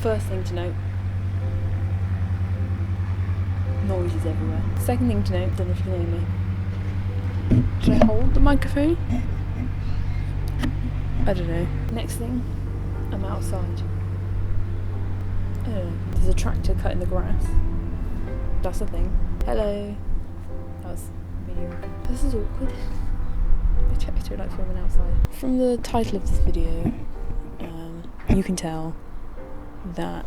First thing to note, noises everywhere. Second thing to note, don't know if you can hear me. Should I hold the microphone? I don't know. Next thing, I'm outside. I don't know. There's a tractor cutting the grass. That's a thing. Hello. That was video. This is awkward. I don't like filming outside. From the title of this video, you can tell that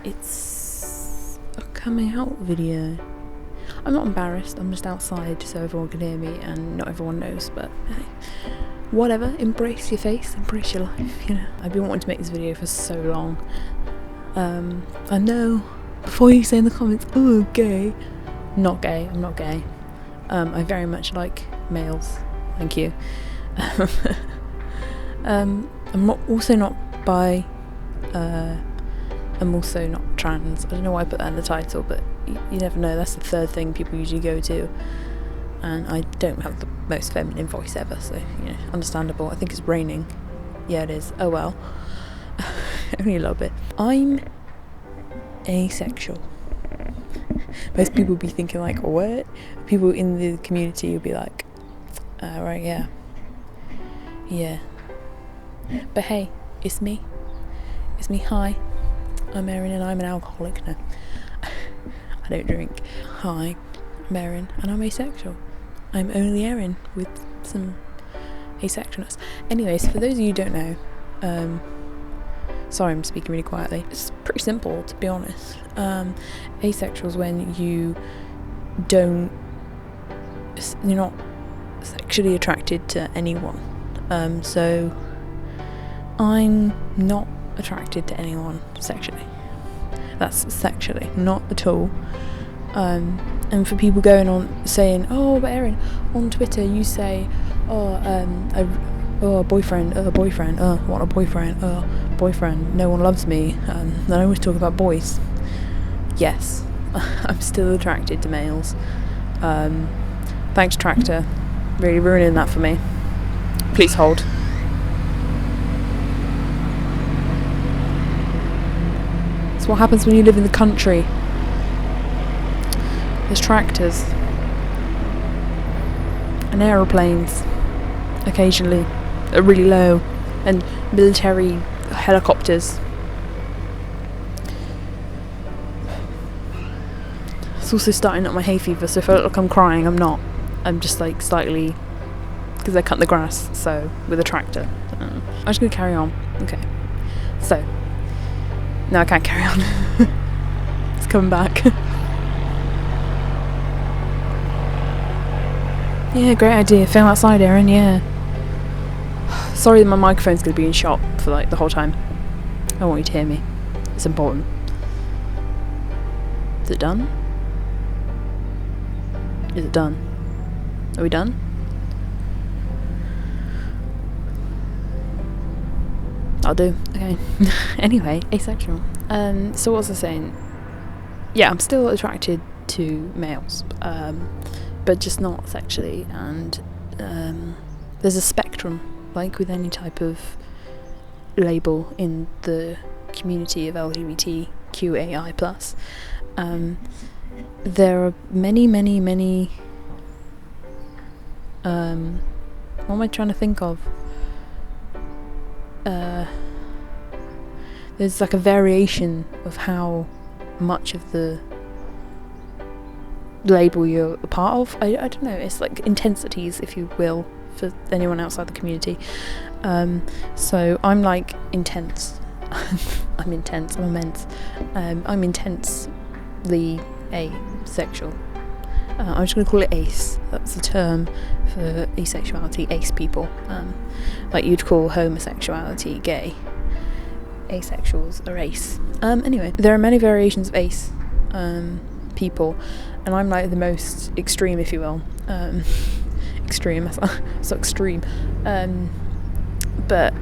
it's a coming out video. I'm not embarrassed, I'm just outside so everyone can hear me and not everyone knows, but hey, whatever, embrace your face, embrace your life, you know. I've been wanting to make this video for so long. I know, before you say in the comments, oh, gay. Not gay, I'm not gay. I very much like males, thank you. I'm also not bi, I'm also not trans. I don't know why I put that in the title, but you never know, that's the third thing people usually go to. And I don't have the most feminine voice ever, so, you know, understandable. I think it's raining. Yeah, it is. Oh well. Only a little bit. I'm asexual. Most people be thinking like, what? People in the community will be like, right, yeah. Yeah. But hey, it's me. It's me, hi. I'm Erin and I'm an alcoholic. No. I don't drink. Hi, I'm Erin and I'm asexual. I'm only Erin with some asexualness. Anyways, for those of you who don't know, sorry I'm speaking really quietly. It's pretty simple, to be honest. Asexual is when you're not sexually attracted to anyone. So I'm not attracted to anyone sexually. That's sexually, not at all. And for people going on saying, oh, but Erin, on Twitter you say, boyfriend, want a boyfriend, boyfriend, no one loves me, and I always talk about boys. Yes, I'm still attracted to males. Thanks, Tractor, really ruining that for me. Please hold. It's what happens when you live in the country. There's tractors and aeroplanes occasionally are really low, and military helicopters. It's also starting up my hay fever, so if I look like I'm crying, I'm not. I'm just like slightly, because I cut the grass, so with a tractor. I'm just gonna carry on. Okay. So no, I can't carry on. It's coming back. Yeah, great idea. Film outside, Erin, yeah. Sorry that my microphone's going to be in shot for like the whole time. I want you to hear me. It's important. Is it done? Is it done? Are we done? I'll do. Okay. Anyway, asexual. So what was I saying? Yeah, I'm still attracted to males. But just not sexually, and there's a spectrum, like with any type of label in the community of LGBTQAI+. There are many what am I trying to think of? There's like a variation of how much of the label you're a part of. I don't know, it's like intensities, if you will, for anyone outside the community. So I'm like intense. I'm intense, I'm immense. I'm intensely asexual. I'm just going to call it ace. That's the term for asexuality, ace people. Like you'd call homosexuality gay. Asexuals are ace. Anyway, there are many variations of ace people, and I'm like the most extreme, if you will. Extreme, so extreme. But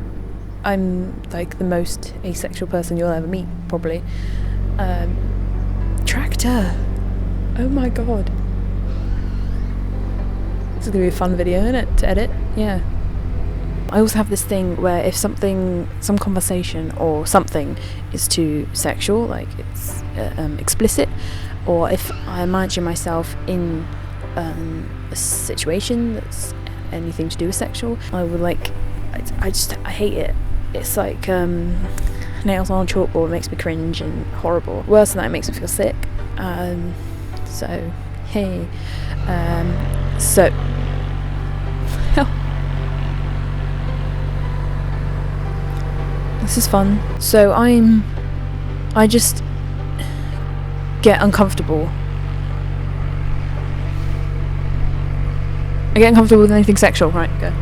I'm like the most asexual person you'll ever meet, probably. Tractor! Oh my god. This is gonna be a fun video, isn't it, to edit? Yeah. I also have this thing where if some conversation or something is too sexual, like it's explicit, or if I imagine myself in a situation that's anything to do with sexual, I would like, I hate it. It's like nails on a chalkboard. It makes me cringe and horrible. Worse than that, it makes me feel sick. So hey, so this is fun. So I just get uncomfortable. I get uncomfortable with anything sexual. Right, go.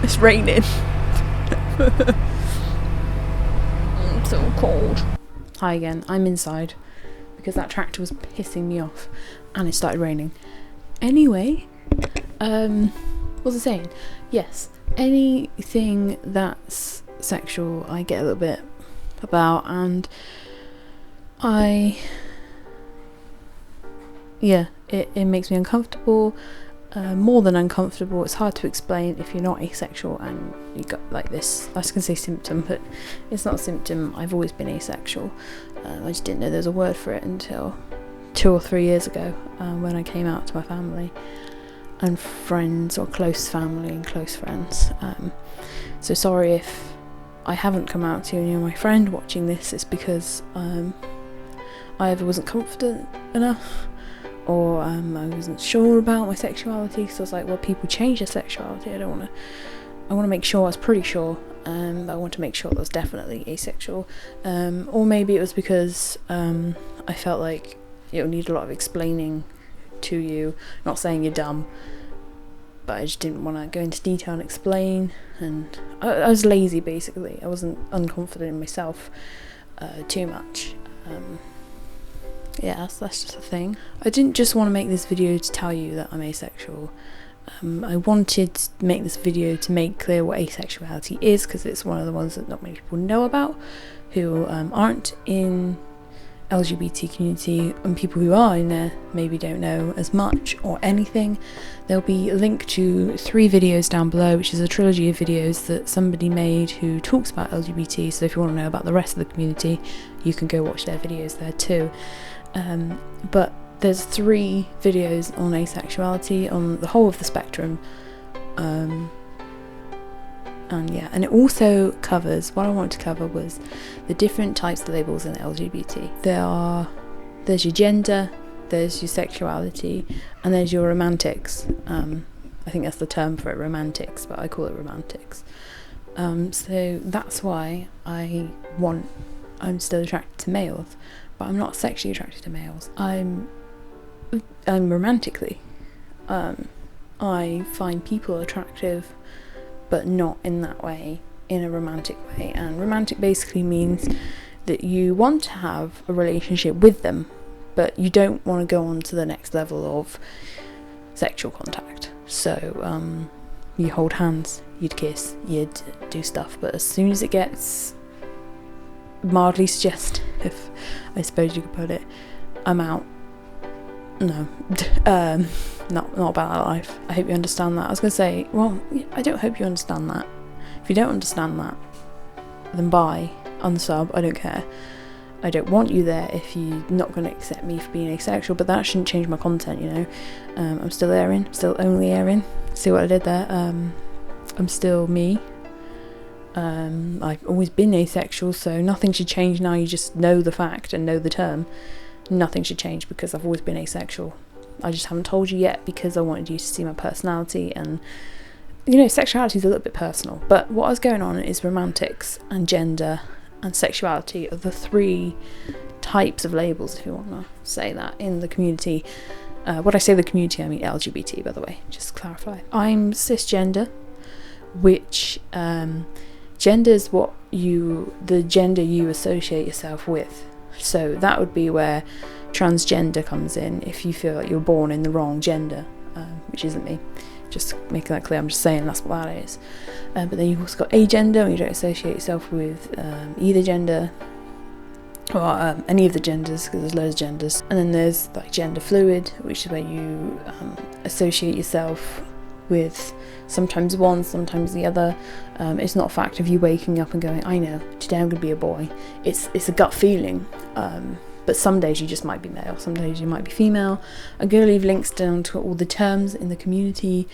It's raining. I'm so cold. Hi again. I'm inside because that tractor was pissing me off and it started raining. Anyway, what was I saying? Yes, anything that's sexual I get a little bit about, and it makes me uncomfortable, more than uncomfortable. It's hard to explain if you're not asexual and you got like this, I was going to say symptom, but it's not a symptom. I've always been asexual. I just didn't know there was a word for it until 2 or 3 years ago, when I came out to my family and friends, or close family and close friends. So sorry if I haven't come out to you and you're my friend watching this. It's because I either wasn't confident enough, or I wasn't sure about my sexuality, so I was like, well, people change their sexuality. I want to make sure. I was pretty sure, but I want to make sure that I was definitely asexual. Or maybe it was because I felt like it would need a lot of explaining to you. Not saying you're dumb, but I just didn't want to go into detail and explain, and I was lazy basically. I wasn't unconfident in myself too much. Yeah, so that's just a thing. I didn't just want to make this video to tell you that I'm asexual. I wanted to make this video to make clear what asexuality is, because it's one of the ones that not many people know about, who aren't in LGBT community, and people who are in there maybe don't know as much or anything. There'll be a link to 3 videos down below, which is a trilogy of videos that somebody made who talks about LGBT, so if you want to know about the rest of the community, you can go watch their videos there too. But there's 3 videos on asexuality, on the whole of the spectrum, and yeah, and it also covers, what I wanted to cover was the different types of labels in LGBT. There's your gender, there's your sexuality, and there's your romantics. I think that's the term for it, romantics, but I call it romantics. So that's why I'm still attracted to males, but I'm not sexually attracted to males. I'm romantically. I find people attractive, but not in that way, in a romantic way. And romantic basically means that you want to have a relationship with them, but you don't want to go on to the next level of sexual contact. So you hold hands, you'd kiss, you'd do stuff, but as soon as it gets mildly suggestive, I suppose you could put it, I'm out. No, not about that life. I hope you understand that. I was going to say, well, I don't hope you understand that. If you don't understand that, then bye, unsub, I don't care. I don't want you there if you're not going to accept me for being asexual, but that shouldn't change my content, you know. I'm still Erin, still OnlyErin. See what I did there? I'm still me. I've always been asexual, so nothing should change now. You just know the fact and know the term. Nothing should change because I've always been asexual. I just haven't told you yet because I wanted you to see my personality, and you know, sexuality is a little bit personal, but what is going on is romantics and gender and sexuality are the 3 types of labels, if you want to say that, in the community. When I say the community, I mean LGBT, by the way, just to clarify. I'm cisgender, which gender is the gender you associate yourself with. So that would be where transgender comes in, if you feel like you're born in the wrong gender, which isn't me. Just making that clear, I'm just saying that's what that is. But then you've also got agender, and you don't associate yourself with either gender, or any of the genders, because there's loads of genders. And then there's like gender fluid, which is where you associate yourself with sometimes one, sometimes the other. It's not a fact of you waking up and going, I know, today I'm going to be a boy. It's a gut feeling. But some days you just might be male, some days you might be female. I'm going to leave links down to all the terms in the community,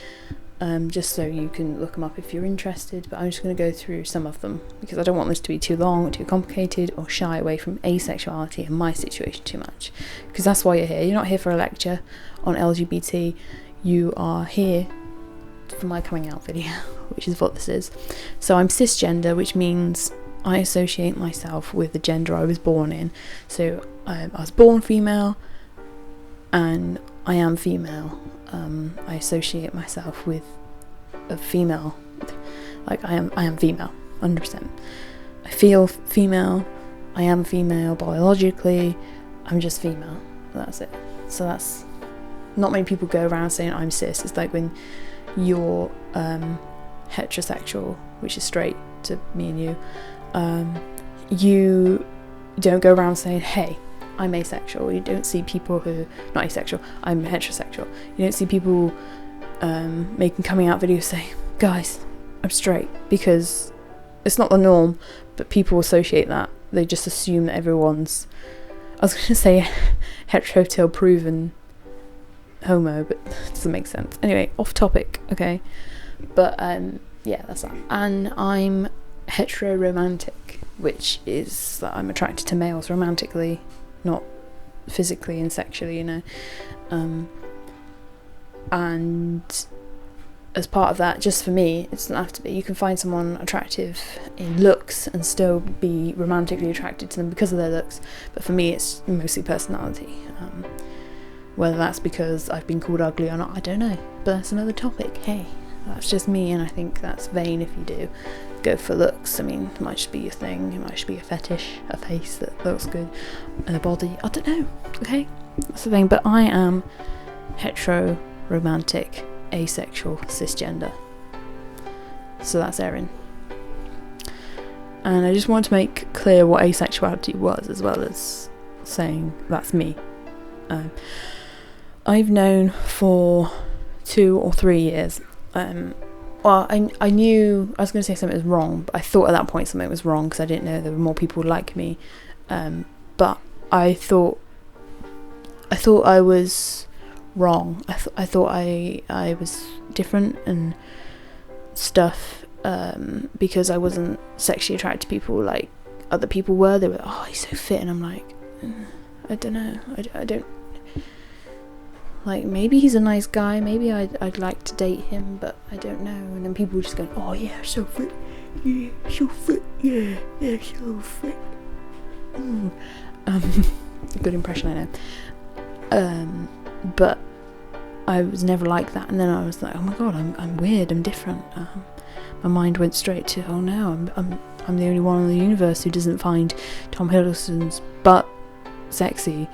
just so you can look them up if you're interested. But I'm just going to go through some of them because I don't want this to be too long or too complicated or shy away from asexuality and my situation too much, because that's why you're here. You're not here for a lecture on LGBT, you are here for my coming out video, which is what this is. So I'm cisgender, which means I associate myself with the gender I was born in. So I was born female and I am female. I associate myself with a female, like I am female, 100%. I feel female, I am female biologically, I'm just female, that's it. So that's, not many people go around saying I'm cis. It's like when you're heterosexual, which is straight to me and you don't go around saying, hey, I'm asexual. You don't see people who, not asexual, I'm heterosexual. You don't see people making coming out videos saying, guys, I'm straight, because it's not the norm, but people associate that. They just assume that everyone's, I was going to say hetero till proven homo, but it doesn't make sense. Anyway, off topic, okay? But yeah, that's that. And I'm hetero-romantic, which is that I'm attracted to males romantically, not physically and sexually, you know. And as part of that, just for me, it doesn't have to be, you can find someone attractive in looks and still be romantically attracted to them because of their looks, but for me it's mostly personality. Whether that's because I've been called ugly or not, I don't know, but that's another topic. Hey, that's just me, and I think that's vain if you do go for looks. I mean, it might just be your thing, it might just be a fetish, a face that looks good, and a body, I don't know, okay? That's the thing, but I am hetero, romantic, asexual, cisgender. So that's Erin. And I just want to make clear what asexuality was, as well as saying that's me. I've known for 2 or 3 years. Well, I knew I was going to say something was wrong, but I thought at that point something was wrong because I didn't know there were more people like me. But I thought I was wrong. I thought I was different and stuff, because I wasn't sexually attracted to people like other people were. They were, oh, he's so fit, and I'm like, I don't know. I don't. Like, maybe he's a nice guy, maybe I'd like to date him, but I don't know. And then people just go, oh yeah, so fit, yeah, so fit, yeah, so fit. Good impression, I know. But I was never like that, and then I was like, oh my god, I'm weird, I'm different. My mind went straight to, oh no, I'm the only one in the universe who doesn't find Tom Hiddleston's butt sexy.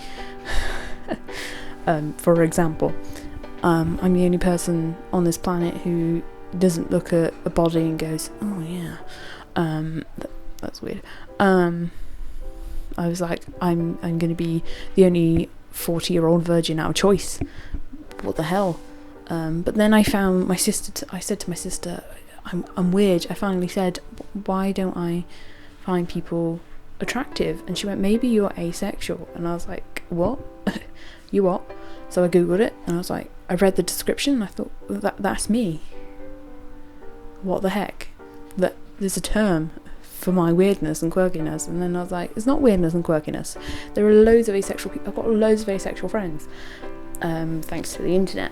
For example, I'm the only person on this planet who doesn't look at a body and goes, oh yeah, that's weird. I was like, I'm going to be the only 40-year-old virgin out of choice. What the hell? But then I found my sister. I said to my sister, I'm weird. I finally said, why don't I find people attractive? And she went, maybe you're asexual. And I was like, what? You what? So I googled it and I was like, I read the description and I thought, that's me. What the heck? That there's a term for my weirdness and quirkiness. And then I was like, it's not weirdness and quirkiness. There are loads of asexual people. I've got loads of asexual friends, thanks to the internet,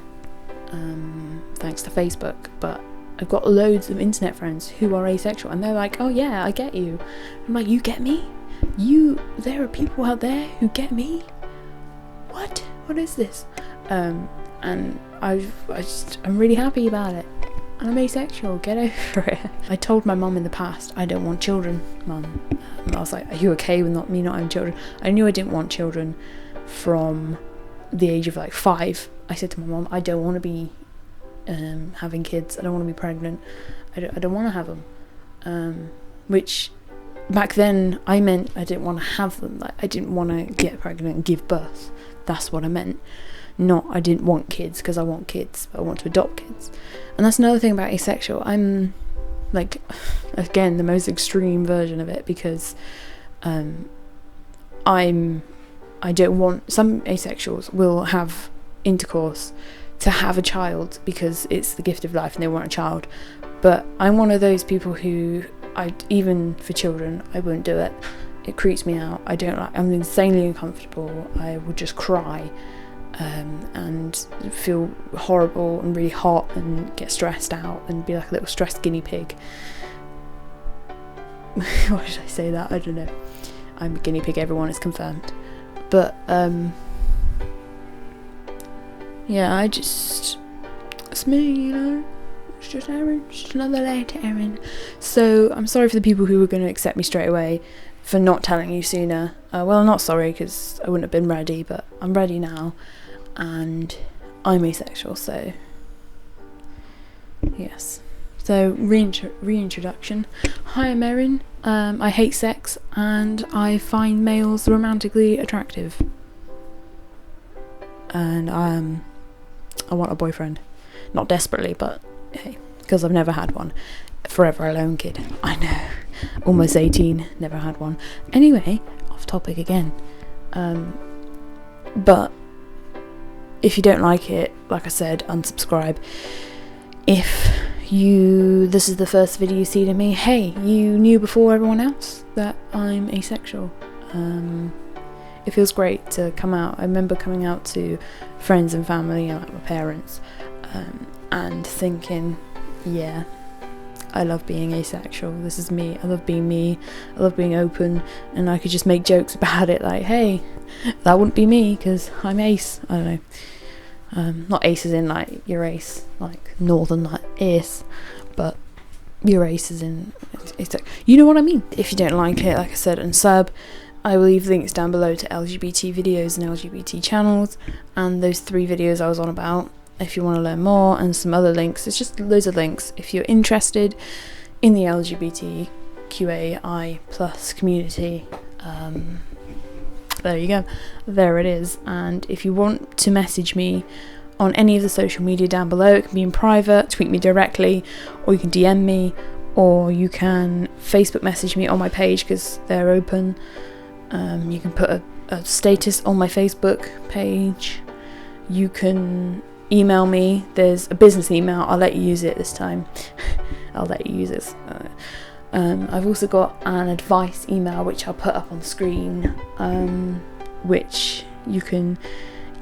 thanks to Facebook. But I've got loads of internet friends who are asexual, and they're like, oh yeah, I get you. I'm like, you get me? There are people out there who get me? What is this? And I'm really happy about it. And I'm asexual, get over it. I told my mum in the past, I don't want children, mum. And I was like, are you okay with me not having children? I knew I didn't want children from the age of like 5. I said to my mum, I don't want to be having kids. I don't want to be pregnant. I don't want to have them. Which back then I meant I didn't want to have them. Like, I didn't want to get pregnant and give birth. That's what I meant. not I didn't want kids because I want kids, but I want to adopt kids. And that's another thing about asexual. I'm like, again, the most extreme version of it, because I don't want, some asexuals will have intercourse to have a child because it's the gift of life and they want a child, but I'm one of those people who, even for children, I wouldn't do it. It creeps me out. I'm insanely uncomfortable. I would just cry and feel horrible and really hot and get stressed out and be like a little stressed guinea pig. Why should I say that? I don't know. I'm a guinea pig, everyone is confirmed. But yeah, it's me, it's just Erin, just another late Erin. So I'm sorry for the people who were going to accept me straight away for not telling you sooner. Well, I'm not sorry because I wouldn't have been ready, but I'm ready now, and I'm asexual, so yes. So reintroduction. Hi, I'm Erin. I hate sex and I find males romantically attractive, and I want a boyfriend, not desperately, but hey, because I've never had one. Forever alone kid, I know. Almost 18, never had one. Anyway, off topic again. But if you don't like it, like I said, unsubscribe. If this is the first video you see of me, hey, you knew before everyone else that I'm asexual. It feels great to come out. I remember coming out to friends and family and like my parents, and thinking, yeah, I love being asexual. This is me. I love being me. I love being open, and I could just make jokes about it, like, hey, that wouldn't be me because I'm ace. I don't know. Not ace as in like your ace, like northern like ace, but your ace is in. It's like, you know what I mean. If you don't like it, like I said, unsub. I will leave links down below to LGBT videos and LGBT channels, and those 3 videos I was on about, if you want to learn more, and some other links. It's just loads of links if you're interested in the LGBTQAI plus community. There you go, there it is. And if you want to message me on any of the social media down below, it can be in private, tweet me directly, or you can DM me, or you can Facebook message me on my page because they're open. You can put a status on my Facebook page. You can email me. There's a business email. I'll let you use it this time. I'll let you use it. I've also got an advice email which I'll put up on screen, which you can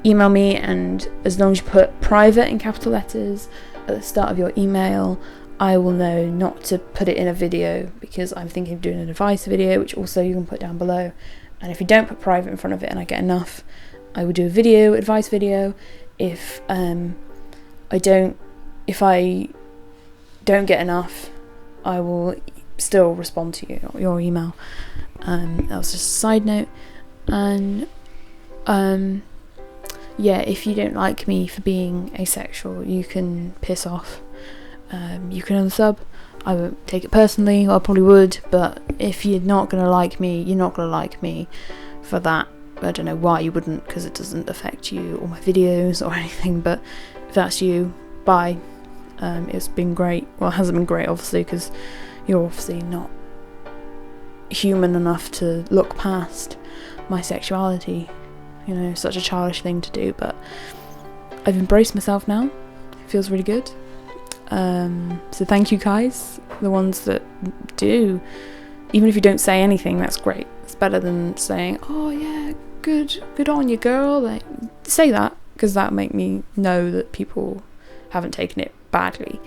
email me, and as long as you put private in capital letters at the start of your email, I will know not to put it in a video, because I'm thinking of doing an advice video, which also you can put down below. And if you don't put private in front of it and I get enough, I will do a video, advice video. If I don't get enough, I will still respond to your email. That was just a side note. And yeah, if you don't like me for being asexual, you can piss off. You can unsub. I won't take it personally. Well, I probably would, but if you're not going to like me, you're not going to like me for that. I don't know why you wouldn't, because it doesn't affect you or my videos or anything, but if that's you, bye. It's been great. Well, it hasn't been great, obviously, because you're obviously not human enough to look past my sexuality. You know, such a childish thing to do, but I've embraced myself now. It feels really good. So thank you guys, the ones that do. Even if you don't say anything, that's great. It's better than saying, oh yeah, good on you, girl. Like, say that, because that make me know that people haven't taken it badly.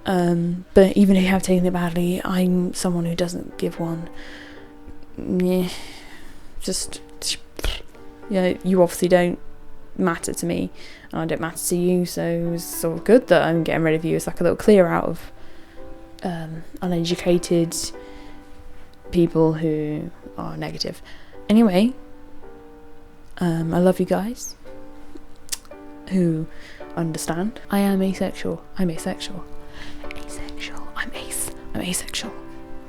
But even if you have taken it badly, I'm someone who doesn't give one. Yeah, just, yeah, you obviously don't matter to me, and I don't matter to you, so it's sort of good that I'm getting rid of you. It's like a little clear out of uneducated people who are negative. Anyway, I love you guys who understand. I am asexual. I'm asexual. Asexual. I'm asexual.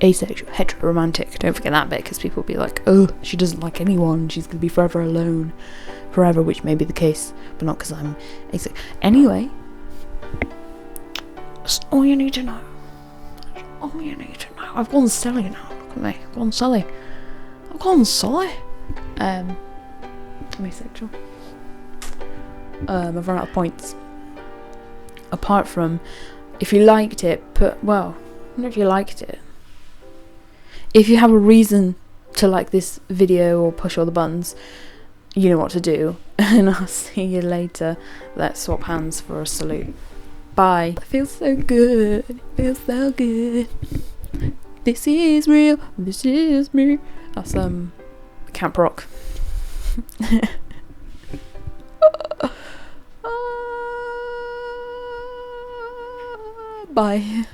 Asexual. Heteroromantic. Don't forget that bit, because people will be like, oh, she doesn't like anyone. She's going to be forever alone. forever, which may be the case, but not because I'm asexual. Anyway, that's all you need to know. That's all you need to know. I've gone silly now. Look at me. I've gone silly. I'm asexual. I've run out of points. Apart from, if you liked it, not if you liked it. If you have a reason to like this video or push all the buttons, you know what to do. And I'll see you later. Let's swap hands for a salute. Bye. It feels so good. It feels so good. This is real. This is me. That's Camp Rock. Bye.